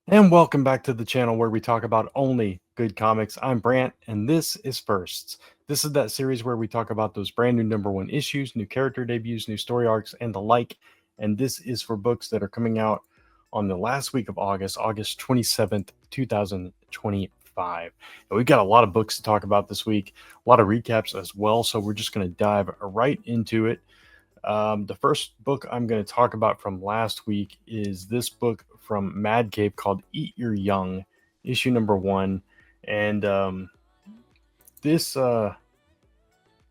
And welcome back to the channel where we talk about only good comics. I'm Brant, and this is Firsts. This is that series where we talk about those brand new #1 issues, new character debuts, new story arcs, and the like. And this is for books that are coming out on the last week of August, August 27th, 2025. And we've got a lot of books to talk about this week, a lot of recaps as well. So we're just going to dive right into it. The first book I'm going to talk about from last week is this book from Mad Cape called Eat Your Young, issue #1. And this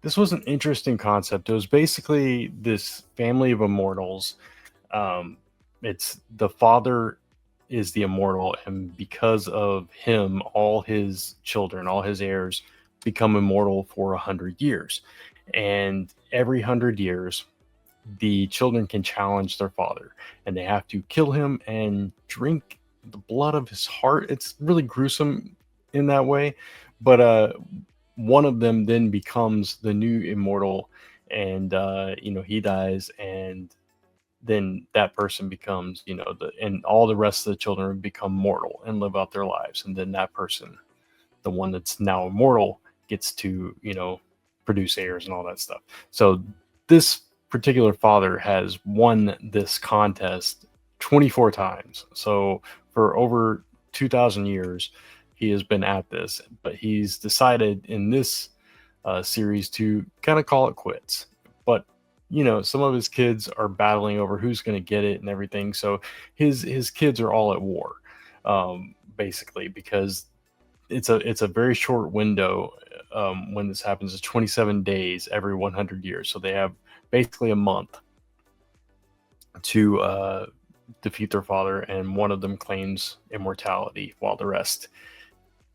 this was an interesting concept. It was basically this family of immortals. Um, it's the father is the immortal, and because of him, all his children, all his heirs, become immortal for 100 years. And every 100 years, the children can challenge their father and they have to kill him and drink the blood of his heart. It's really gruesome in that way, but one of them then becomes the new immortal, and he dies, and then that person becomes, and all the rest of the children become mortal and live out their lives, and then that person, the one that's now immortal, gets to produce heirs and all that stuff. So this particular father has won this contest 24 times. So for over 2,000 years, he has been at this, but he's decided in this series to kind of call it quits. But some of his kids are battling over who's going to get it and everything. So his kids are all at war, basically, because it's a very short window when this happens. It's 27 days every 100 years, so they have basically a month to defeat their father, and one of them claims immortality while the rest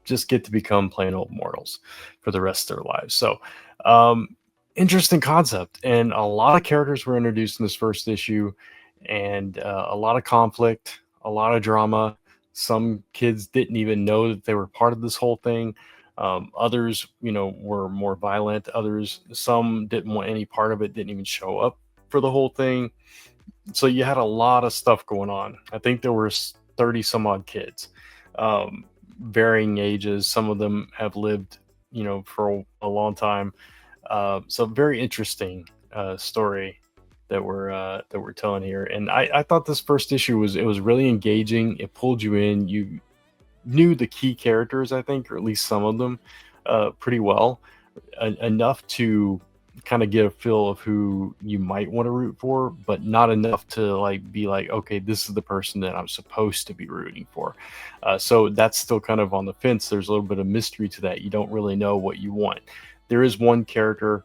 just get to become plain old mortals for the rest of their lives. So interesting concept, and a lot of characters were introduced in this first issue, and a lot of conflict, a lot of drama. Some kids didn't even know that they were part of this whole thing. Others, were more violent. Others, some didn't want any part of it, didn't even show up for the whole thing. So you had a lot of stuff going on. I think there were 30 some odd kids, varying ages. Some of them have lived, for a long time. So very interesting story that we're telling here. And I thought this first issue was really engaging. It pulled you in. You knew the key characters, I think, or at least some of them, pretty well, enough to kind of get a feel of who you might want to root for, but not enough to be like, okay, this is the person that I'm supposed to be rooting for. So that's still kind of on the fence. There's a little bit of mystery to that. You don't really know what you want. There is one character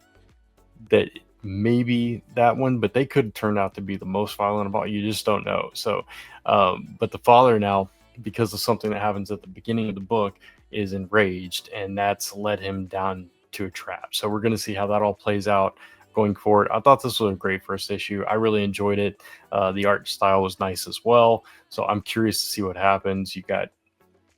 that maybe that one, but they could turn out to be the most violent of all. You just don't know. So, but the father now, because of something that happens at the beginning of the book, is enraged, and that's led him down to a trap. So we're going to see how that all plays out going forward. I thought this was a great first issue. I really enjoyed it. The art style was nice as well. So I'm curious to see what happens. You got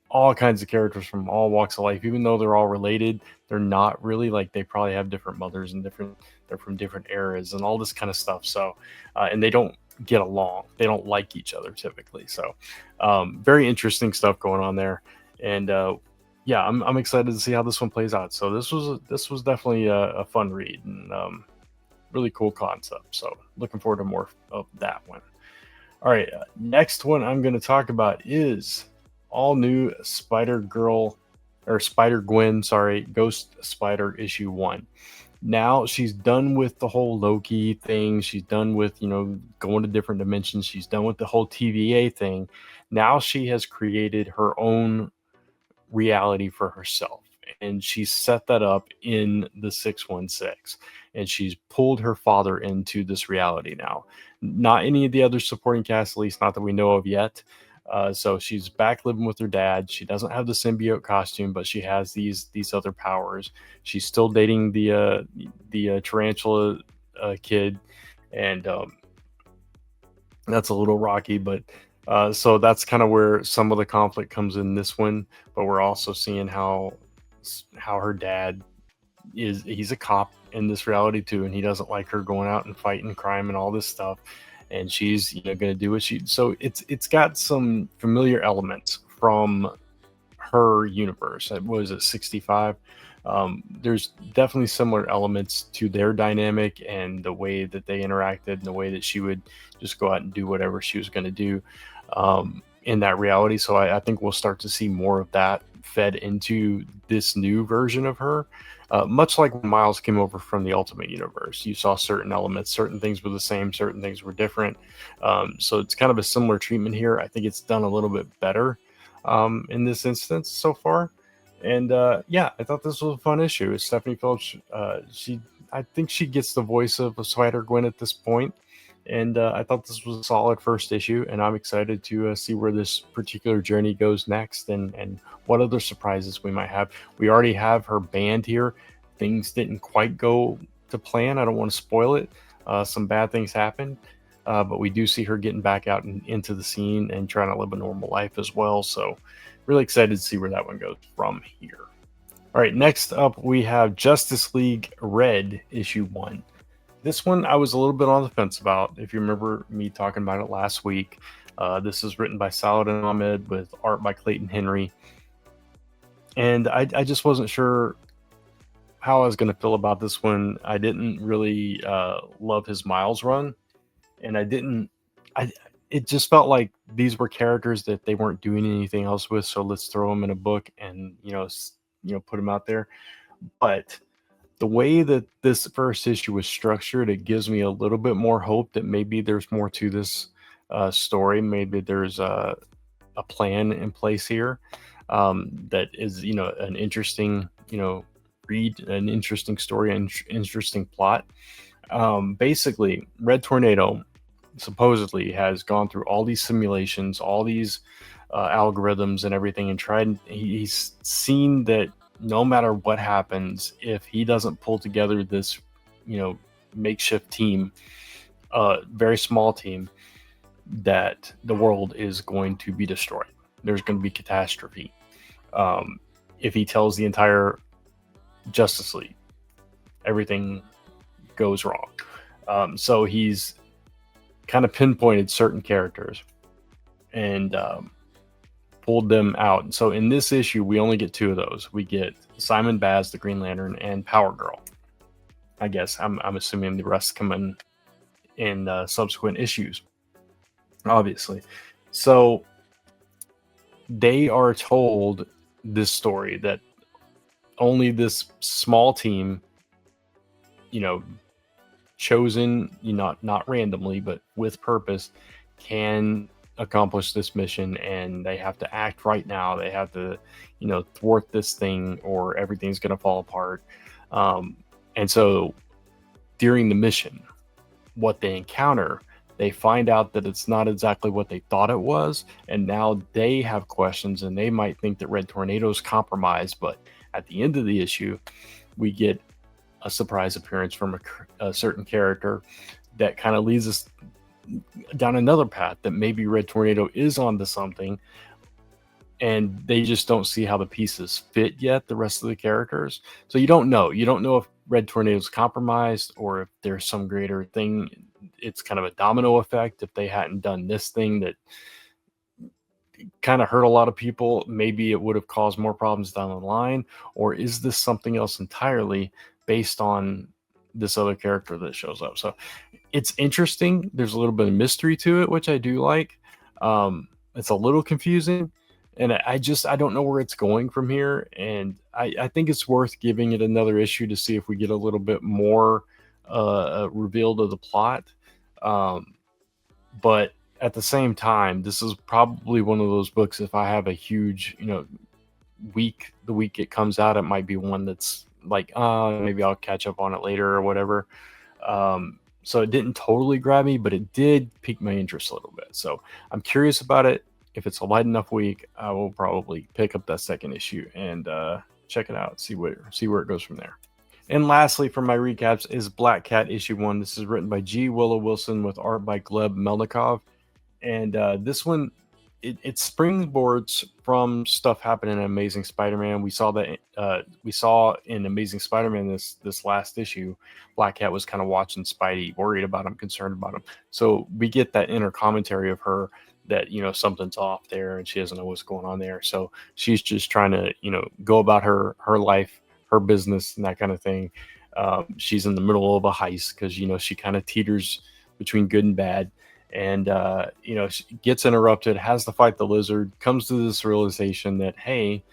all kinds of characters from all walks of life. Even though they're all related, they're not really. Like, they probably have different mothers and they're from different eras and all this kind of stuff. So and they don't get along. They don't like each other typically. So very interesting stuff going on there. And yeah, I'm excited to see how this one plays out. So this was definitely a fun read, and really cool concept. So looking forward to more of that one. All right, next one I'm going to talk about is all new Spider-Girl, or Spider-Gwen, sorry, Ghost Spider issue 1. Now she's done with the whole Loki thing. She's done with, going to different dimensions. She's done with the whole TVA thing. Now she has created her own reality for herself, and she's set that up in the 616, and she's pulled her father into this reality now. Not any of the other supporting cast, at least not that we know of yet. So she's back living with her dad. She doesn't have the symbiote costume, but she has these other powers. She's still dating the tarantula kid, and that's a little rocky. But so that's kind of where some of the conflict comes in this one. But we're also seeing how her dad he's a cop in this reality too, and he doesn't like her going out and fighting crime and all this stuff. and she's going to do what she. So it's got some familiar elements from her universe. Was it 65? There's definitely similar elements to their dynamic and the way that they interacted and the way that she would just go out and do whatever she was going to do in that reality. So I think we'll start to see more of that fed into this new version of her. Much like when Miles came over from the Ultimate Universe, you saw certain elements, certain things were the same, certain things were different. So it's kind of a similar treatment here. I think it's done a little bit better in this instance so far. And yeah, I thought this was a fun issue. Stephanie Phillips, I think she gets the voice of Spider-Gwen at this point. And I thought this was a solid first issue, and I'm excited to see where this particular journey goes next, and what other surprises we might have. We already have her band here. Things didn't quite go to plan. I don't want to spoil it. Some bad things happened, but we do see her getting back out into the scene and trying to live a normal life as well. So really excited to see where that one goes from here. All right, next up we have Justice League Red issue 1. This one I was a little bit on the fence about. If you remember me talking about it last week, this is written by Saladin Ahmed with art by Clayton Henry. And I just wasn't sure how I was going to feel about this one. I didn't really love his Miles run. And it just felt like these were characters that they weren't doing anything else with. So let's throw them in a book and, put them out there. But the way that this first issue was structured, it gives me a little bit more hope that maybe there's more to this story. Maybe there's a plan in place here that is, an interesting, read, an interesting story, and interesting plot. Basically, Red Tornado supposedly has gone through all these simulations, all these algorithms and everything, and he's seen that no matter what happens, if he doesn't pull together this, makeshift team, very small team, that the world is going to be destroyed. There's going to be catastrophe. If he tells the entire Justice League, everything goes wrong. So he's kind of pinpointed certain characters and pulled them out. And so in this issue, we only get 2 of those. We get Simon Baz, the Green Lantern, and Power Girl. I guess I'm assuming the rest come in subsequent issues, obviously. So they are told this story that only this small team, chosen, not randomly, but with purpose, can accomplish this mission, and they have to act right now. They have to, thwart this thing, or everything's going to fall apart. And so during the mission, what they encounter, they find out that it's not exactly what they thought it was, and now they have questions, and they might think that Red Tornado's compromised. But at the end of the issue, we get a surprise appearance from a certain character that kind of leads us down another path, that maybe Red Tornado is onto something, and they just don't see how the pieces fit yet, the rest of the characters. So you don't know if Red Tornado's compromised, or if there's some greater thing. It's kind of a domino effect. If they hadn't done this thing that kind of hurt a lot of people, maybe it would have caused more problems down the line. Or is this something else entirely based on this other character that shows up? So it's interesting. There's a little bit of mystery to it, which I do like. It's a little confusing, and I don't know where it's going from here. And I think it's worth giving it another issue to see if we get a little bit more revealed of the plot. But at the same time, this is probably one of those books, if I have a huge, week, the week it comes out, it might be one that's like, maybe I'll catch up on it later or whatever. So it didn't totally grab me, but it did pique my interest a little bit. So I'm curious about it. If it's a light enough week, I will probably pick up that second issue and check it out, see where it goes from there. And lastly, for my recaps, is Black Cat issue 1. This is written by G. Willow Wilson with art by Gleb Melnikov. And this one, it springboards from stuff happening in Amazing Spider-Man. We saw that we saw in Amazing Spider-Man this last issue, Black Cat was kind of watching Spidey, worried about him, concerned about him. So we get that inner commentary of her that, you know, something's off there and she doesn't know what's going on there. So she's just trying to, you know, go about her life, her business, and that kind of thing. She's in the middle of a heist because, you know, she kind of teeters between good and bad, and you know, she gets interrupted, has to fight the lizard, comes to this realization that, hey,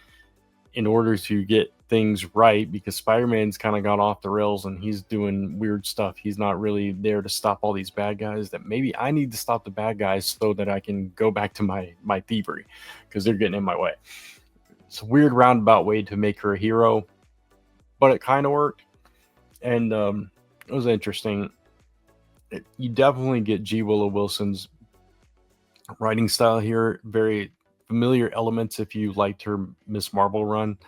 in order to get things right, because Spider-Man's kind of gone off the rails and he's doing weird stuff, he's not really there to stop all these bad guys, that maybe I need to stop the bad guys so that I can go back to my thievery, because they're getting in my way. It's a weird roundabout way to make her a hero, but it kind of worked. And it was interesting. You definitely get G. Willow Wilson's writing style here. Very familiar elements if you liked her Miss Marvel run.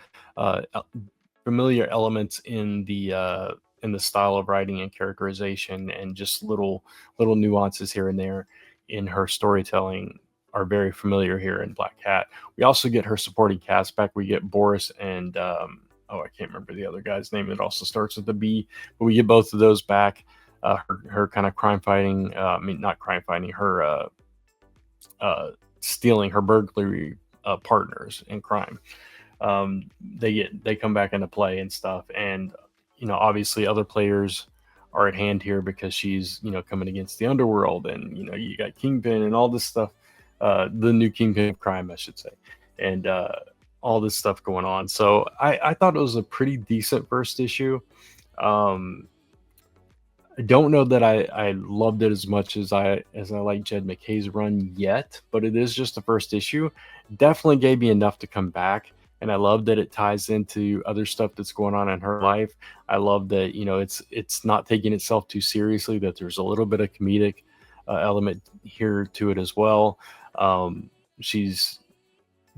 Familiar elements in the style of writing and characterization, and just little nuances here and there in her storytelling are very familiar here in Black Cat. We also get her supporting cast back. We get Boris and oh, I can't remember the other guy's name. It also starts with a B, but we get both of those back. Her kind of crime fighting, I mean, not crime fighting, her stealing, her burglary partners in crime. They come back into play and stuff. And, you know, obviously other players are at hand here because she's, you know, coming against the underworld, and, you know, you got Kingpin and all this stuff, the new Kingpin of crime, I should say. And, all this stuff going on. So I thought it was a pretty decent first issue. I don't know that I loved it as much as I like Jed McKay's run yet, but it is just the first issue. Definitely gave me enough to come back, and I love that it ties into other stuff that's going on in her life. I love that, you know, it's not taking itself too seriously, that there's a little bit of comedic element here to it as well.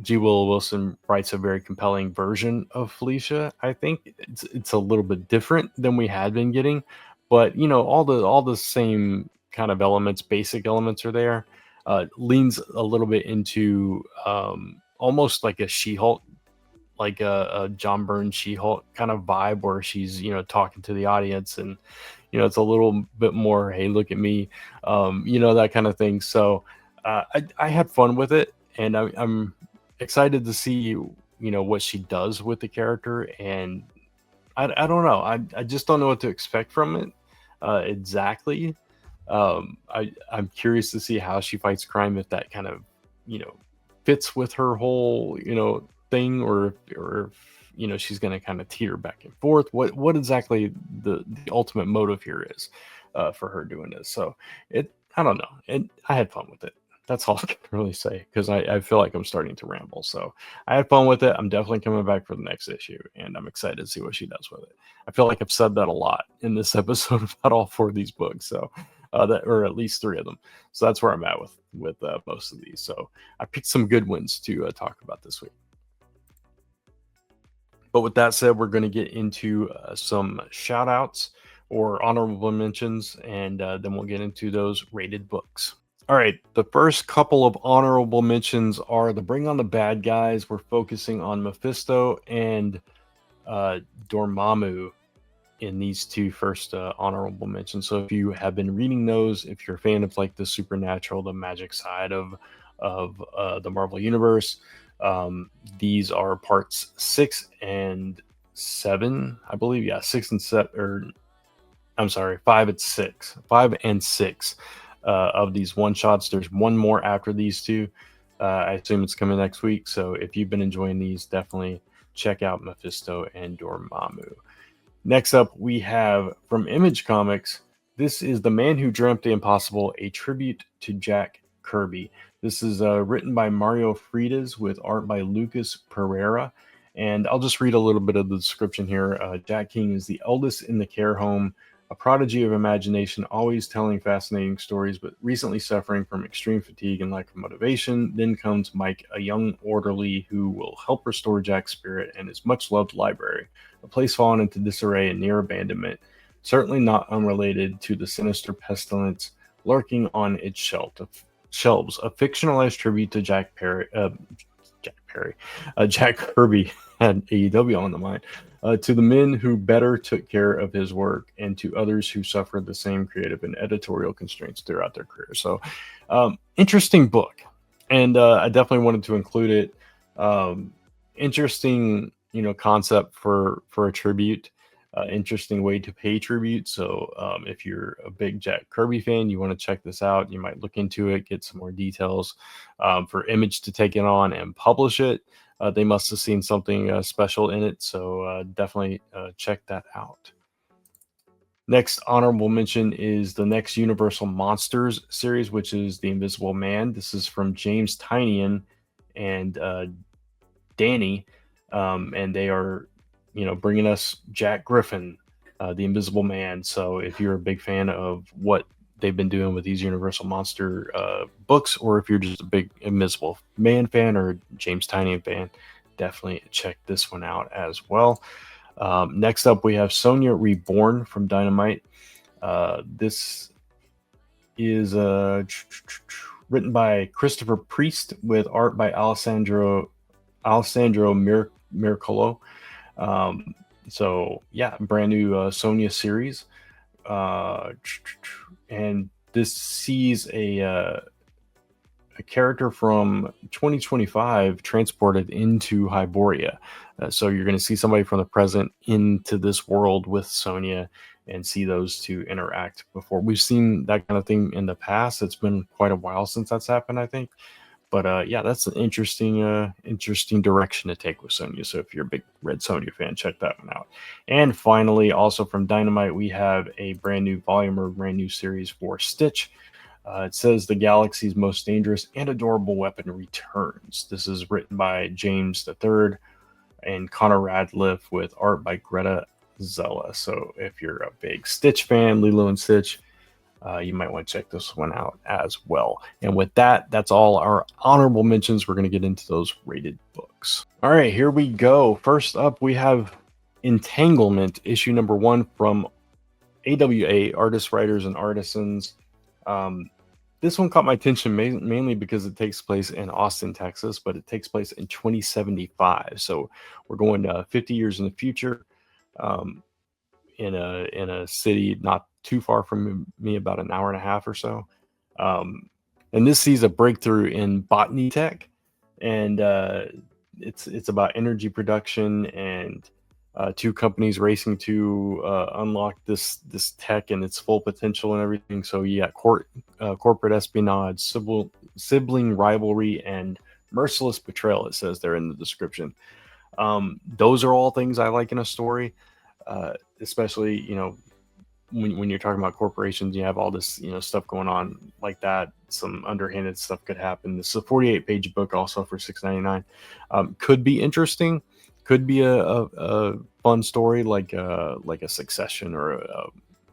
G. Willow Wilson writes a very compelling version of Felicia. I think it's a little bit different than we had been getting, but, you know, all the same kind of elements, basic elements are there. Leans a little bit into almost like a She-Hulk, like a John Byrne She-Hulk kind of vibe, where she's, you know, talking to the audience, and, you know, it's a little bit more, hey, look at me, you know, that kind of thing. So I had fun with it, and I'm excited to see, you know, what she does with the character. And I don't know, I just don't know what to expect from it exactly. I'm curious to see how she fights crime, if that kind of, you know, fits with her whole, you know, thing, or if, you know, she's going to kind of teeter back and forth. What exactly the ultimate motive here is for her doing this. So I don't know. I had fun with it. That's all I can really say, because I feel like I'm starting to ramble. So I had fun with it. I'm definitely coming back for the next issue, and I'm excited to see what she does with it. I feel like I've said that a lot in this episode about all four of these books, so or at least three of them. So that's where I'm at with most of these. So I picked some good ones to talk about this week. But with that said, we're going to get into some shout outs or honorable mentions, and then we'll get into those rated books. All right, the first couple of honorable mentions are the Bring on the Bad Guys. We're focusing on Mephisto and Dormammu in these two first honorable mentions. So if you have been reading those, if you're a fan of like the supernatural, the magic side of the Marvel Universe, these are parts 6 and 7, I believe. Yeah, 6 and 7, or I'm sorry, 5 and 6. 5 and 6. Of these one shots. There's one more after these two. I assume it's coming next week. So if you've been enjoying these, definitely check out Mephisto and Dormammu. Next up, we have from Image Comics. This is The Man Who Dreamt the Impossible, a tribute to Jack Kirby. This is written by Mario Freitas with art by Lucas Pereira. And I'll just read a little bit of the description here. Jack King is the eldest in the care home, a prodigy of imagination, always telling fascinating stories, but recently suffering from extreme fatigue and lack of motivation. Then comes Mike, a young orderly who will help restore Jack's spirit and his much-loved library, a place fallen into disarray and near abandonment, certainly not unrelated to the sinister pestilence lurking on its shelf. Shelves, a fictionalized tribute to Jack Kirby had AEW on the mind, to the men who better took care of his work and to others who suffered the same creative and editorial constraints throughout their career. So, interesting book, and I definitely wanted to include it. Interesting, concept for a tribute. Interesting way to pay tribute. So, if you're a big Jack Kirby fan, you want to check this out. You might look into it, get some more details. For Image to take it on and publish it, they must have seen something special in it. So, definitely check that out. Next honorable mention is the next Universal Monsters series, which is The Invisible Man. This is from James Tynion and Danny, and they are, bringing us Jack Griffin, the Invisible Man. So if you're a big fan of what they've been doing with these Universal Monster books, or if you're just a big Invisible Man fan or James Tynion fan, definitely check this one out as well. Next up, we have Sonya Reborn from Dynamite. This is written by Christopher Priest with art by Alessandro Miracolo. So yeah, brand new Sonya series, and this sees a character from 2025 transported into Hyboria. So you're going to see somebody from the present into this world with Sonya and see those two interact before. We've seen that kind of thing in the past. It's been quite a while since that's happened, I think. But yeah, that's an interesting direction to take with Sonya. So if you're a big Red Sonya fan, check that one out. And finally, also from Dynamite, we have a brand new volume or brand new series for Stitch. It says the galaxy's most dangerous and adorable weapon returns. This is written by James III and Connor Radcliffe with art by Greta Zella. So if you're a big Stitch fan, Lilo and Stitch, you might want to check this one out as well. And with that, that's all our honorable mentions. We're going to get into those rated books. All right, here we go. First up, we have Entanglement, issue number 1 from AWA, Artists, Writers, and Artisans. This one caught my attention mainly because it takes place in Austin, Texas, but it takes place in 2075. So we're going 50 years in the future, in a city not too far from me, about an hour and a half or so. And this sees a breakthrough in botany tech, and it's about energy production and two companies racing to unlock this tech and its full potential and everything. So you got corporate espionage, sibling rivalry, and merciless betrayal. It says there in the description. Those are all things I like in a story, especially when you're talking about corporations. You have all this stuff going on like that. Some underhanded stuff could happen. This is a 48-page book, also for $6.99. Could be interesting. Could be a fun story like a Succession or a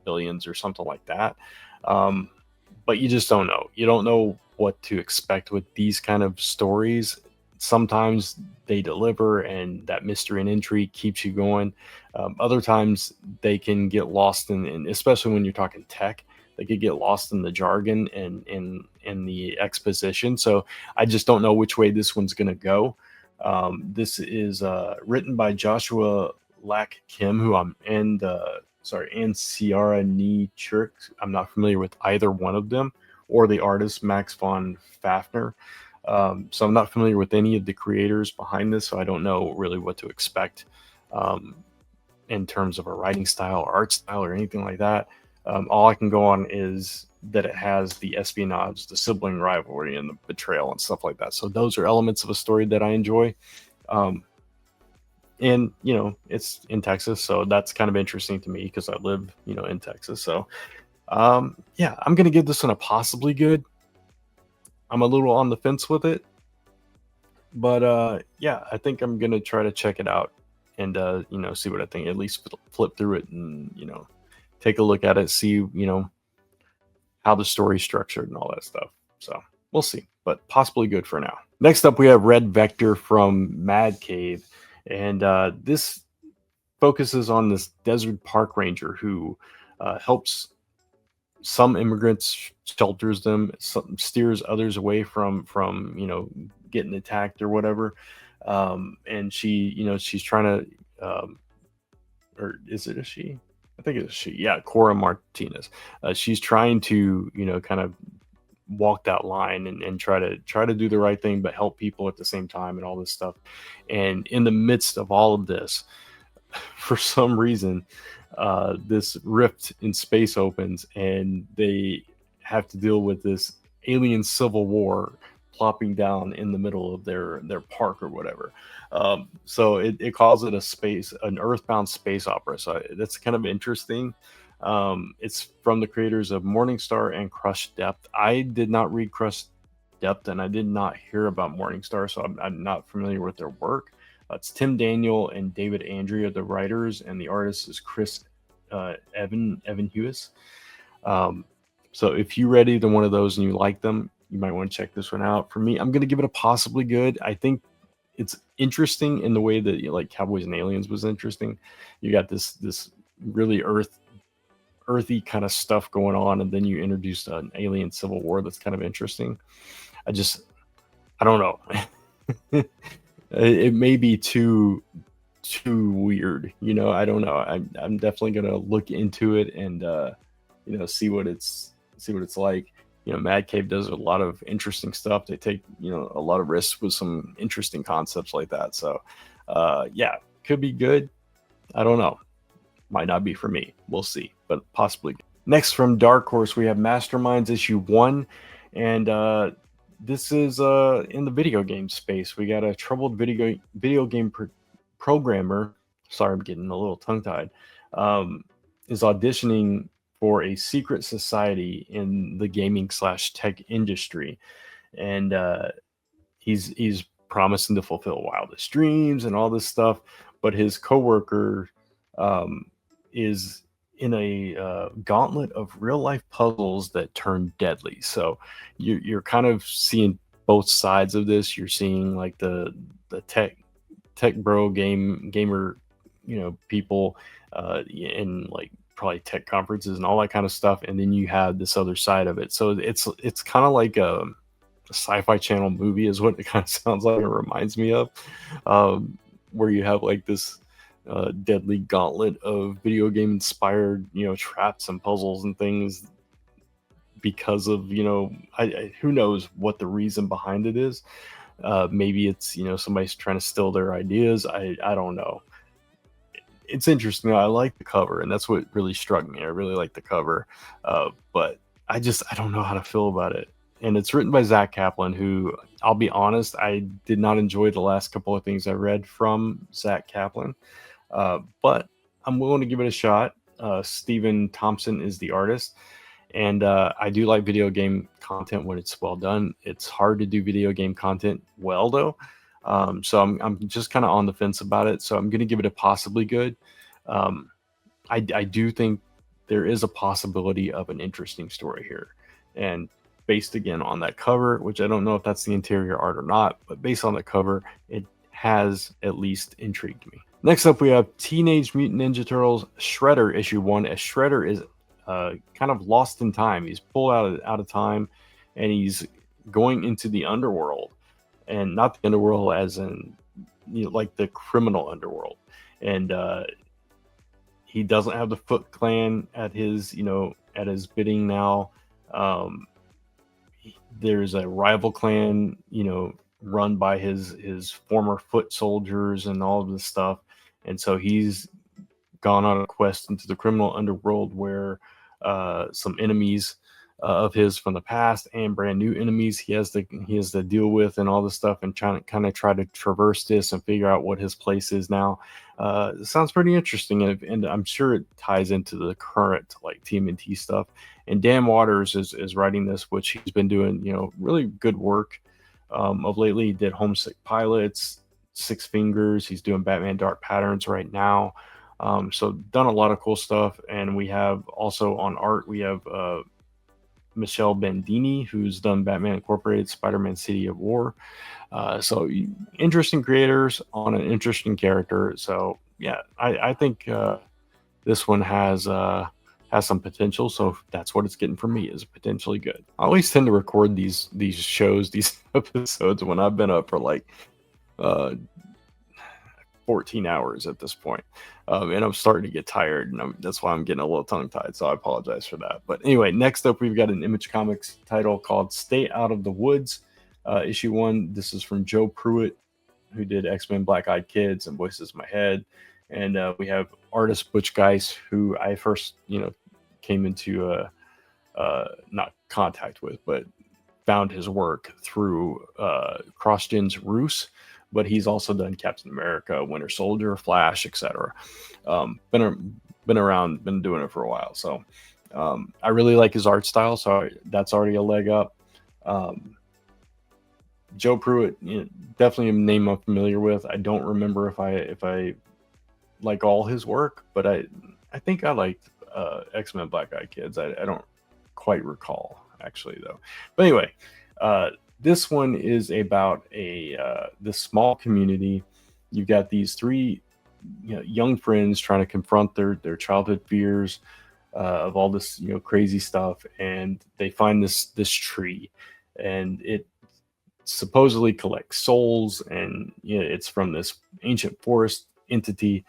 Billions or something like that. But you just don't know. You don't know what to expect with these kind of stories. Sometimes they deliver, and that mystery and intrigue keeps you going. Other times they can get lost in, especially when you're talking tech, they could get lost in the jargon and in the exposition. So I just don't know which way this one's going to go. This is written by Joshua Lack Kim, and Ciara Nee Churk. I'm not familiar with either one of them, or the artist Max von Fafner. So I'm not familiar with any of the creators behind this, so I don't know really what to expect in terms of a writing style or art style or anything like that. All I can go on is that it has the espionage, the sibling rivalry, and the betrayal and stuff like that. So those are elements of a story that I enjoy. And it's in Texas, so that's kind of interesting to me because I live in Texas. So yeah, I'm gonna give this one a possibly good. I'm a little on the fence with it, but yeah, I think I'm gonna try to check it out and see what I think. At least flip through it and take a look at it, see how the story's structured and all that stuff. So we'll see, but possibly good for now. Next up, we have Red Vector from Mad Cave, and this focuses on this desert park ranger who helps some immigrants, shelters them, some steers others away from getting attacked or whatever. And she, she's trying to, or is it a she? I think it's a she. Yeah, Cora Martinez. She's trying to, kind of walk that line and try to do the right thing, but help people at the same time and all this stuff. And in the midst of all of this, for some reason, this rift in space opens, and they have to deal with this alien civil war plopping down in the middle of their park or whatever. So it calls it an earthbound space opera. So that's kind of interesting. It's from the creators of Morningstar and Crush Depth. I did not read Crush Depth, and I did not hear about Morningstar, so I'm not familiar with their work. It's Tim Daniel and David Andrea, the writers, and the artist is Chris Evan Hewis. So if you read either one of those and you like them, you might want to check this one out. For me, I'm going to give it a possibly good. I think it's interesting in the way that like Cowboys and Aliens was interesting. You got this really earthy kind of stuff going on, and then you introduced an alien civil war that's kind of interesting. I don't know. It may be too weird, I don't know. I'm definitely gonna look into it and see what it's like. Mad Cave does a lot of interesting stuff. They take a lot of risks with some interesting concepts like that. So yeah, could be good. I don't know. Might not be for me. We'll see, but possibly. Next, from Dark Horse, we have Masterminds issue 1, and this is in the video game space. We got a troubled video game programmer. Sorry, I'm getting a little tongue tied. Is auditioning for a secret society in the gaming / tech industry, and he's promising to fulfill wildest dreams and all this stuff. But his coworker is in a gauntlet of real life puzzles that turn deadly. So you're kind of seeing both sides of this. You're seeing like the tech bro gamer, people in like probably tech conferences and all that kind of stuff, and then you have this other side of it. So it's kind of like a sci-fi channel movie is what it kind of sounds like. It reminds me of, where you have like this deadly gauntlet of video game inspired traps and puzzles and things because of who knows what the reason behind it is. Maybe it's somebody's trying to steal their ideas. I don't know. It's interesting. I like the cover, and that's what really struck me. I really like the cover, but I don't know how to feel about it. And it's written by Zach Kaplan, who, I'll be honest, I did not enjoy the last couple of things I read from Zach Kaplan. But I'm willing to give it a shot. Stephen Thompson is the artist, and I do like video game content when it's well done. It's hard to do video game content well, though. So I'm just kind of on the fence about it. So I'm going to give it a possibly good. I do think there is a possibility of an interesting story here, and based again on that cover, which I don't know if that's the interior art or not, but based on the cover, it has at least intrigued me. Next up, we have Teenage Mutant Ninja Turtles Shredder issue 1. As Shredder is kind of lost in time. He's pulled out of time, and he's going into the underworld, and not the underworld as in like the criminal underworld. And he doesn't have the Foot Clan at his bidding now. There's a rival clan, run by his former foot soldiers and all of this stuff. And so he's gone on a quest into the criminal underworld where some enemies of his from the past and brand new enemies he has to deal with and all this stuff, and try to traverse this and figure out what his place is now. It sounds pretty interesting, and I'm sure it ties into the current like TMNT stuff. And Dan Waters is writing this, which he's been doing really good work of lately. He did Homesick Pilots, Six Fingers. He's doing Batman Dark Patterns right now. So done a lot of cool stuff. And we have also on art, we have Michelle Bandini, who's done Batman Incorporated, Spider-Man City of War. So interesting creators on an interesting character. So yeah, I think this one has has some potential. So that's what it's getting from me, is potentially good. I always tend to record these shows, these episodes, when I've been up for like uh 14 hours at this point. And I'm starting to get tired, and that's why I'm getting a little tongue tied. So I apologize for that. But anyway, next up, we've got an Image Comics title called Stay Out of the Woods, issue 1. This is from Joe Pruitt, who did X-Men Black Eyed Kids and Voices in My Head. And we have artist Butch Geis, who I first, came into not contact with, but found his work through CrossGen's Roos, but he's also done Captain America, Winter Soldier, Flash, etc. Been around, been doing it for a while. So I really like his art style, so that's already a leg up. Joe Pruitt, definitely a name I'm familiar with. I don't remember if I like all his work, but I think I liked X-Men Black Eyed Kids. I don't quite recall, actually, though. But anyway, this one is about this small community. You've got these 3 young friends trying to confront their childhood fears of all this crazy stuff, and they find this tree, and it supposedly collects souls, and it's from this ancient forest entity,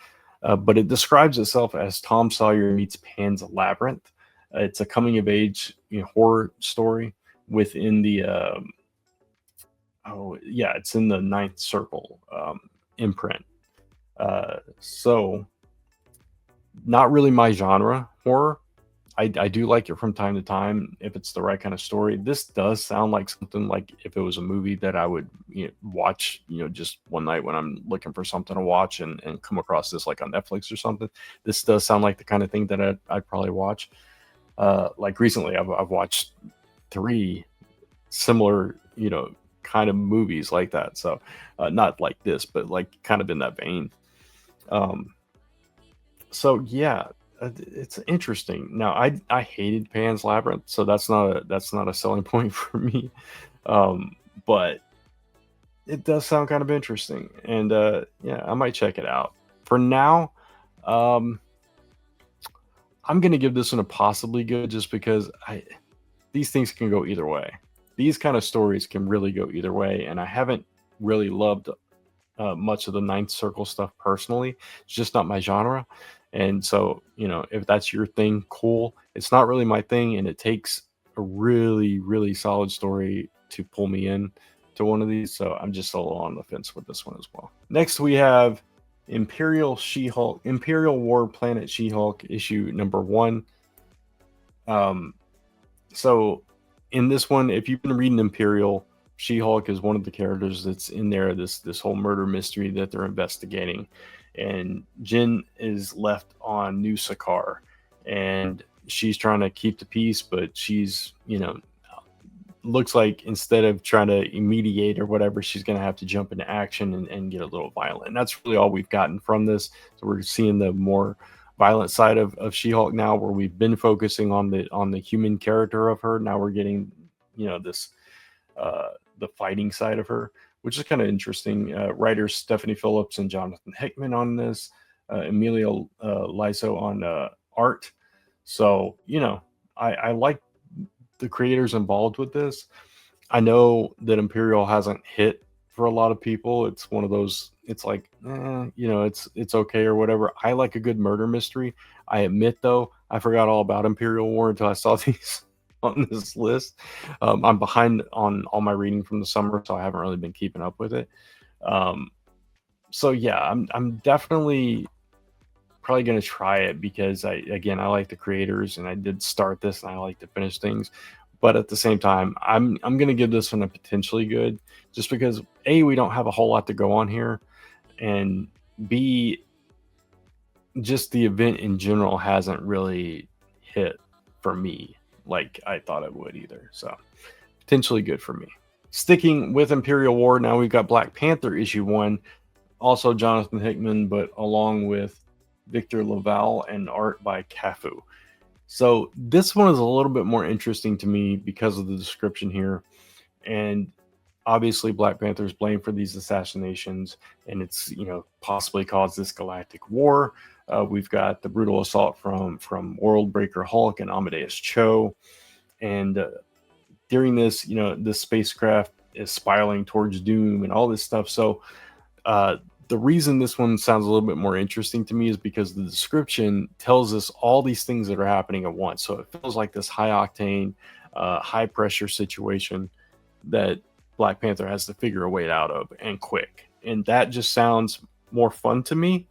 but it describes itself as Tom Sawyer meets Pan's Labyrinth. It's a coming of age horror story within the it's in the Ninth Circle imprint. So not really my genre, horror. I do like it from time to time if it's the right kind of story. This does sound like something like if it was a movie that I would watch just one night when I'm looking for something to watch, and come across this like on Netflix or something. This does sound like the kind of thing that I'd probably watch. Like recently I've watched 3 similar kind of movies like that. So not like this, but like kind of in that vein. So yeah, it's interesting. Now I hated Pan's Labyrinth, so that's not a selling point for me. But it does sound kind of interesting, and yeah, I might check it out. For now, I'm gonna give this one a possibly good, just because these things can go either way. These kind of stories can really go either way, and I haven't really loved much of the Ninth Circle stuff personally. It's just not my genre. And so, if that's your thing, cool. It's not really my thing, and it takes a really, really solid story to pull me in to one of these. So I'm just a little on the fence with this one as well. Next, we have Imperial War Planet She-Hulk, issue number 1. So in this one, if you've been reading Imperial, She-Hulk is one of the characters that's in there, this whole murder mystery that they're investigating. And Jen is left on New Sakaar, and she's trying to keep the peace, but she's, looks like instead of trying to mediate or whatever, she's going to have to jump into action and get a little violent. And that's really all we've gotten from this. So we're seeing the more violent side of She-Hulk now, where we've been focusing on the human character of her. Now we're getting, this the fighting side of her, which is kind of interesting. Writers Stephanie Phillips and Jonathan Hickman on this, Emilio Liso on art. So, I like the creators involved with this. I know that Imperial hasn't hit for a lot of people. It's one of those, it's like, it's okay or whatever. I like a good murder mystery. I admit, though, I forgot all about Imperial War until I saw these on this list. I'm behind on all my reading from the summer, so I haven't really been keeping up with it. So yeah, I'm definitely probably going to try it, because I like the creators, and I did start this, and I like to finish things. But at the same time, I'm going to give this one a potentially good, just because A, we don't have a whole lot to go on here, and B, just the event in general hasn't really hit for me like I thought it would either. So potentially good for me. Sticking with Imperial War, now we've got Black Panther issue 1, also Jonathan Hickman, but along with Victor Laval and art by Cafu. So this one is a little bit more interesting to me because of the description here. And obviously Black Panther is blamed for these assassinations, and it's, possibly caused this galactic war. We've got the brutal assault from World Breaker Hulk and Amadeus Cho, and during this, the spacecraft is spiraling towards doom and all this stuff. So uh, the reason this one sounds a little bit more interesting to me is because the description tells us all these things that are happening at once. So it feels like this high octane, high pressure situation that Black Panther has to figure a way out of, and quick. And that just sounds more fun to me.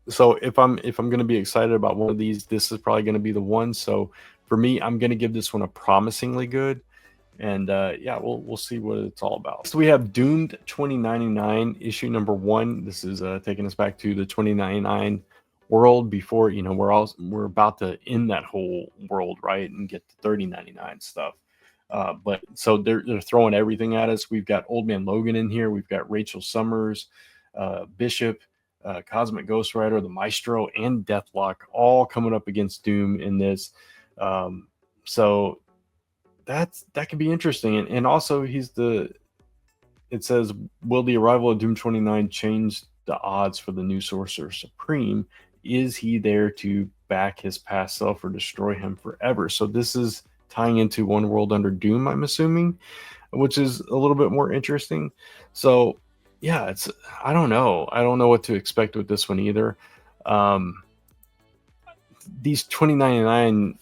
So if I'm going to be excited about one of these, this is probably going to be the one. So for me, I'm going to give this one a promisingly good. And yeah, we'll see what it's all about. So we have Doomed 2099 issue number 1. This is taking us back to the 2099 world before, we're about to end that whole world, right, and get to 3099 stuff. But so they're throwing everything at us. We've got Old Man Logan in here. We've got Rachel Summers, Bishop, Cosmic Ghost Rider, the Maestro, and Deathlock all coming up against Doom in this. So that could be interesting. And also it says, will the arrival of Doom 29 change the odds for the new Sorcerer Supreme? Is he there to back his past self or destroy him forever? So this is tying into One World Under Doom, I'm assuming, which is a little bit more interesting. So yeah, I don't know what to expect with this one either. These 2099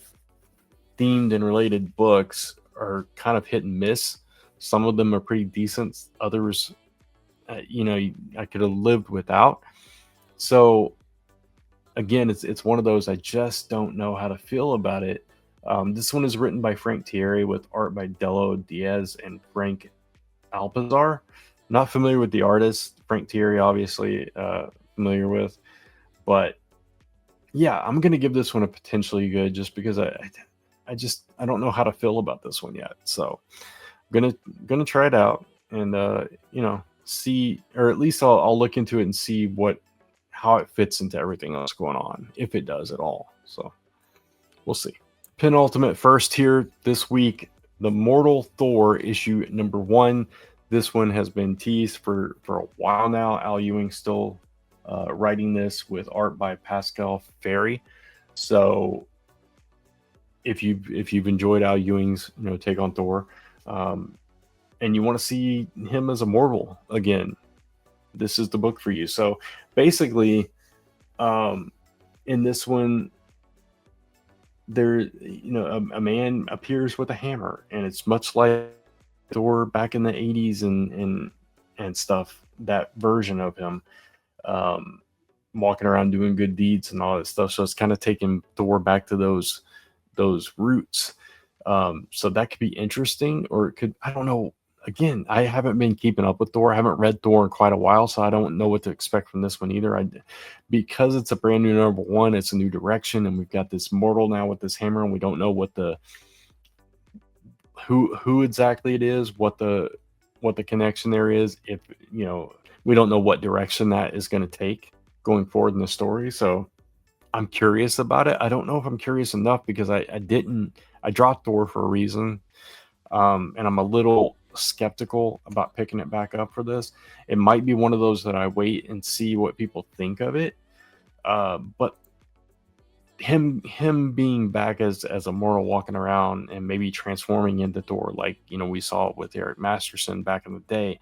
themed and related books are kind of hit and miss. Some of them are pretty decent. Others, I could have lived without. So again, it's one of those I just don't know how to feel about it. This one is written by Frank Thierry with art by Delo Diaz and Frank Alpizar. Not familiar with the artist. Frank Thierry, obviously familiar with. But yeah, I'm going to give this one a potentially good just because I don't know how to feel about this one yet. So I'm gonna try it out and see, or at least I'll look into it and see how it fits into everything else going on, if it does at all. So we'll see. Penultimate first here this week, the Mortal Thor issue number 1. This one has been teased for a while now. Al Ewing still writing this with art by Pascal Ferry. So if you've enjoyed Al Ewing's take on Thor, and you want to see him as a mortal again, this is the book for you. So basically, in this one, there a man appears with a hammer, and it's much like Thor back in the 80s and stuff. That version of him, walking around doing good deeds and all that stuff. So it's kind of taking Thor back to those roots. So that could be interesting, or it could, I don't know. Again, I haven't been keeping up with Thor. I haven't read Thor in quite a while, so I don't know what to expect from this one either. Because it's a brand new number 1, it's a new direction, and we've got this mortal now with this hammer, and we don't know what who exactly it is, what the connection there is. If we don't know what direction that is going to take going forward in the story. So I'm curious about it. I don't know if I'm curious enough because I dropped Thor for a reason. And I'm a little skeptical about picking it back up for this. It might be one of those that I wait and see what people think of it. But him being back as a mortal walking around and maybe transforming into Thor, like we saw with Eric Masterson back in the day,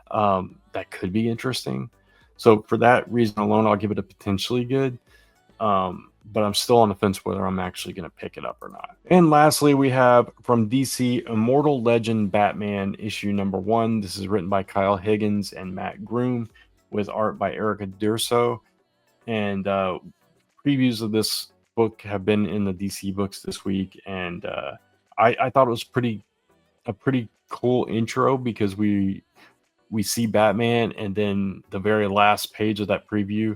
that could be interesting. So for that reason alone, I'll give it a potentially good. But I'm still on the fence whether I'm actually going to pick it up or not. And lastly, we have from DC, Immortal Legend Batman issue number 1. This is written by Kyle Higgins and Matt Groom with art by Erica Durso. And previews of this book have been in the DC books this week. And I thought it was a pretty cool intro because we see Batman, and then the very last page of that preview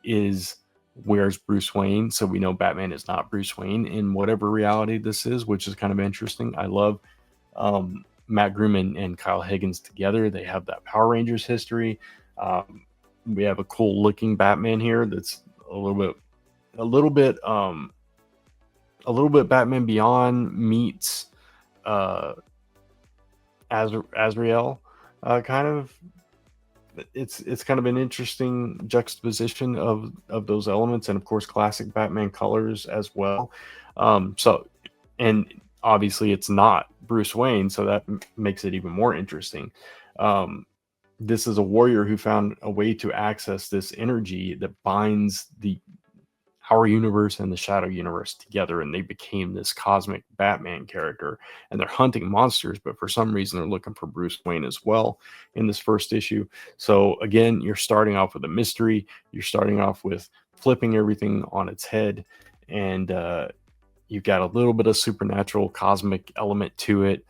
is where's Bruce Wayne. So we know Batman is not Bruce Wayne in whatever reality this is, which is kind of interesting. I love Matt Groom and Kyle Higgins together. They have that Power Rangers history. We have a cool looking Batman here that's a little bit Batman Beyond meets Azrael kind of it's kind of an interesting juxtaposition of those elements, and of course classic Batman colors as well. So, and obviously it's not Bruce Wayne, so that makes it even more interesting. Um, this is a warrior who found a way to access this energy that binds the our universe and the Shadow universe together, and they became this cosmic Batman character. And they're hunting monsters, but for some reason they're looking for Bruce Wayne as well in this first issue. So again, you're starting off with a mystery. You're starting off with flipping everything on its head, and you've got a little bit of supernatural cosmic element to it.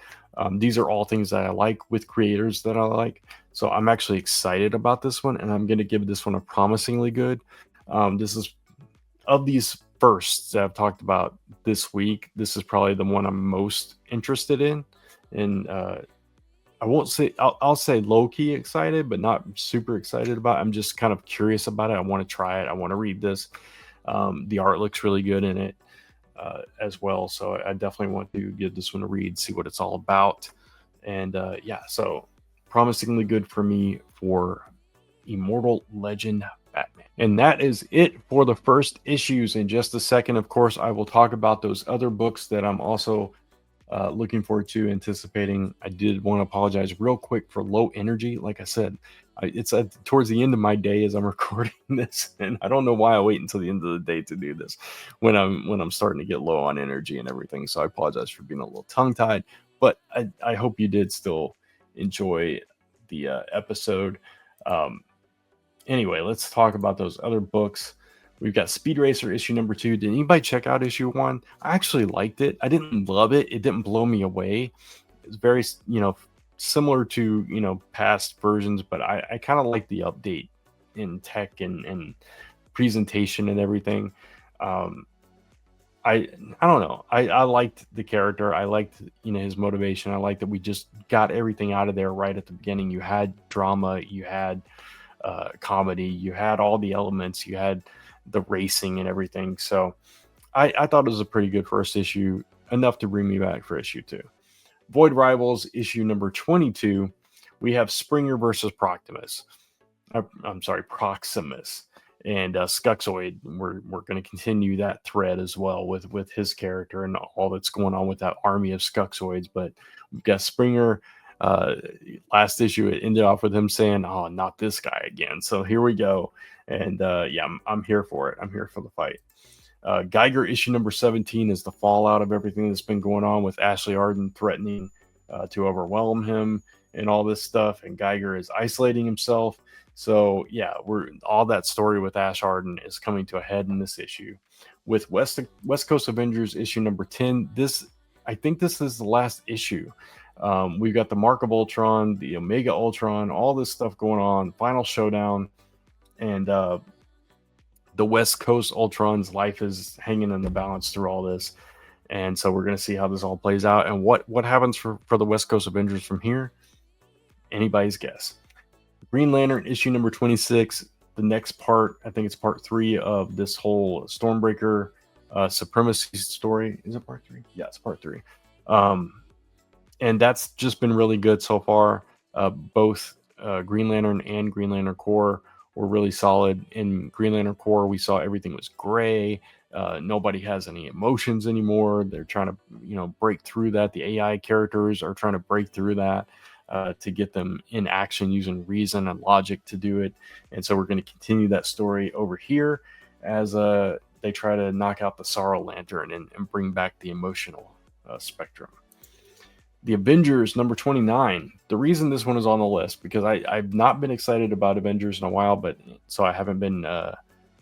These are all things that I like with creators that I like. So I'm actually excited about this one, and I'm going to give this one a promisingly good. This is, of these firsts that I've talked about this week, this is probably the one I'm most interested in. And I won't say, I'll say low key excited, but not super excited about it. I'm just kind of curious about it. I want to try it. I want to read this. The art looks really good in it as well. So I definitely want to give this one a read, see what it's all about. And yeah, so promisingly good for me for Immortal Legend Batman. And that is it for the first issues. In just a second, of course, I will talk about those other books that I'm also looking forward to, anticipating. I did want to apologize real quick for low energy. Like I said, it's towards the end of my day as I'm recording this, and I don't know why I wait until the end of the day to do this when I'm starting to get low on energy and everything. So I apologize for being a little tongue tied, but I hope you did still enjoy the episode. Anyway, let's talk about those other books. We've got Speed Racer issue number 2. Did anybody check out issue 1? I actually liked it. I didn't love it. It didn't blow me away. It's very, similar to, past versions, but I kind of like the update in tech and presentation and everything. I don't know. I liked the character. I liked, his motivation. I liked that we just got everything out of there right at the beginning. You had drama, you had comedy, you had all the elements, you had the racing and everything. So I thought it was a pretty good first issue, enough to bring me back for issue 2. Void Rivals issue number 22. We have Springer versus Proximus. Proximus and Skuxoid. We're going to continue that thread as well with his character and all that's going on with that army of Skuxoids. But we've got Springer. Last issue, it ended off with him saying, "Oh, not this guy again." So here we go, and yeah, I'm here for it. I'm here for the fight. Geiger issue number 17 is the fallout of everything that's been going on with Ashley Arden threatening to overwhelm him and all this stuff, and Geiger is isolating himself. So yeah, all that story with Ash Arden is coming to a head in this issue. With West Coast Avengers issue number 10, I think this is the last issue. We've got the Mark of Ultron, the Omega Ultron, all this stuff going on, final showdown, and the West Coast Ultron's life is hanging in the balance through all this. And so we're going to see how this all plays out, and what happens for the West Coast Avengers from here. Anybody's guess. Green Lantern issue number 26, the next part, I think it's part 3 of this whole Stormbreaker supremacy story. Is it part 3? Yeah, it's part 3. And that's just been really good so far. Both Green Lantern and Green Lantern Corps were really solid. In Green Lantern Corps, we saw everything was gray. Nobody has any emotions anymore. They're trying to, break through that. The AI characters are trying to break through that to get them in action using reason and logic to do it. And so we're going to continue that story over here as they try to knock out the Sorrow Lantern and bring back the emotional spectrum. The Avengers number 29. The reason this one is on the list, because I've not been excited about Avengers in a while, but so I haven't been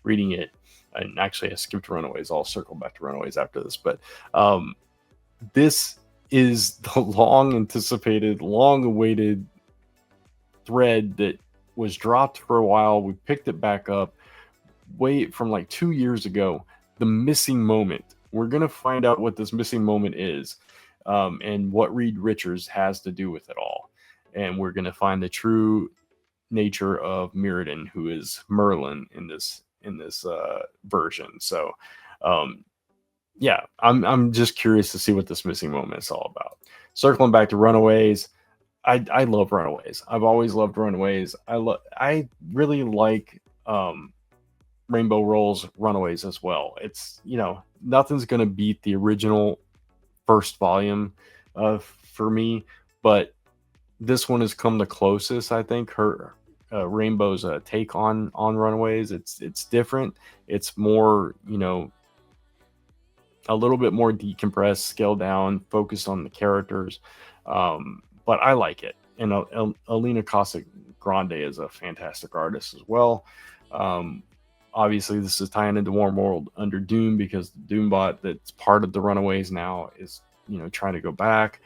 reading it. And actually, I skipped Runaways. I'll circle back to Runaways after this. But this is the long-anticipated, long-awaited thread that was dropped for a while. We picked it back up from like 2 years ago. The missing moment. We're going to find out what this missing moment is. And what Reed Richards has to do with it all. And we're going to find the true nature of Mirrodin, who is Merlin in this version. So, yeah, I'm just curious to see what this missing moment is all about. Circling back to Runaways, I love Runaways. I've always loved Runaways. I really like Rainbow Rolls Runaways as well. It's, nothing's gonna beat the original first volume for me, but this one has come the closest, I think. Her Rainbow's take on Runaways. It's different. It's more, a little bit more decompressed, scaled down, focused on the characters. But I like it. And Alina Cossack Grande is a fantastic artist as well. Um, Obviously, this is tying into Warm World under Doom, because the Doombot that's part of the Runaways now is, trying to go back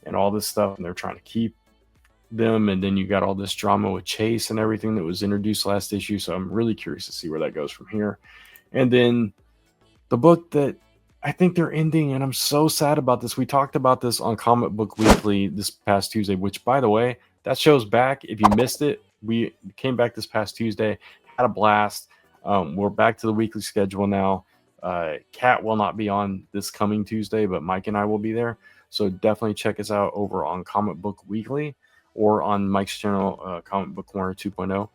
and all this stuff, and they're trying to keep them. And then you got all this drama with Chase and everything that was introduced last issue. So I'm really curious to see where that goes from here. And then the book that I think they're ending, and I'm so sad about this. We talked about this on Comic Book Weekly this past Tuesday, which, by the way, that show's back. If you missed it, we came back this past Tuesday, had a blast. We're back to the weekly schedule now. Kat will not be on this coming Tuesday, but Mike and I will be there. So definitely check us out over on Comic Book Weekly or on Mike's channel, Comic Book Corner 2.0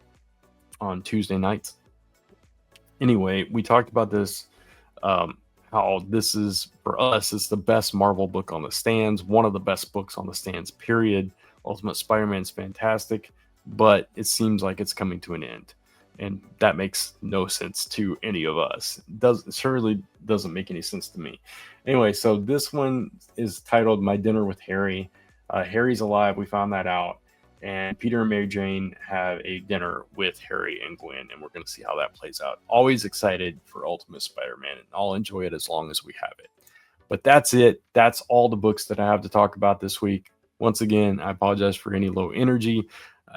on Tuesday nights. Anyway, we talked about this, how this is, for us, it's the best Marvel book on the stands, one of the best books on the stands, period. Ultimate Spider-Man's fantastic, but it seems like it's coming to an end. And that makes no sense to any of us. It certainly doesn't make any sense to me. Anyway, so this one is titled My Dinner with Harry. Harry's alive. We found that out. And Peter and Mary Jane have a dinner with Harry and Gwen, and we're going to see how that plays out. Always excited for Ultimate Spider-Man, and I'll enjoy it as long as we have it. But that's it. That's all the books that I have to talk about this week. Once again, I apologize for any low energy.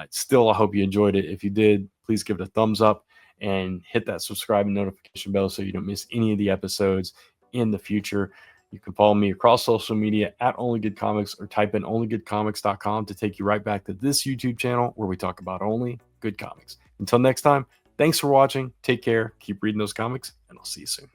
Still, I hope you enjoyed it. If you did, please give it a thumbs up and hit that subscribe and notification bell so you don't miss any of the episodes in the future. You can follow me across social media at Only Good Comics, or type in onlygoodcomics.com to take you right back to this YouTube channel where we talk about only good comics. Until next time, thanks for watching. Take care. Keep reading those comics, and I'll see you soon.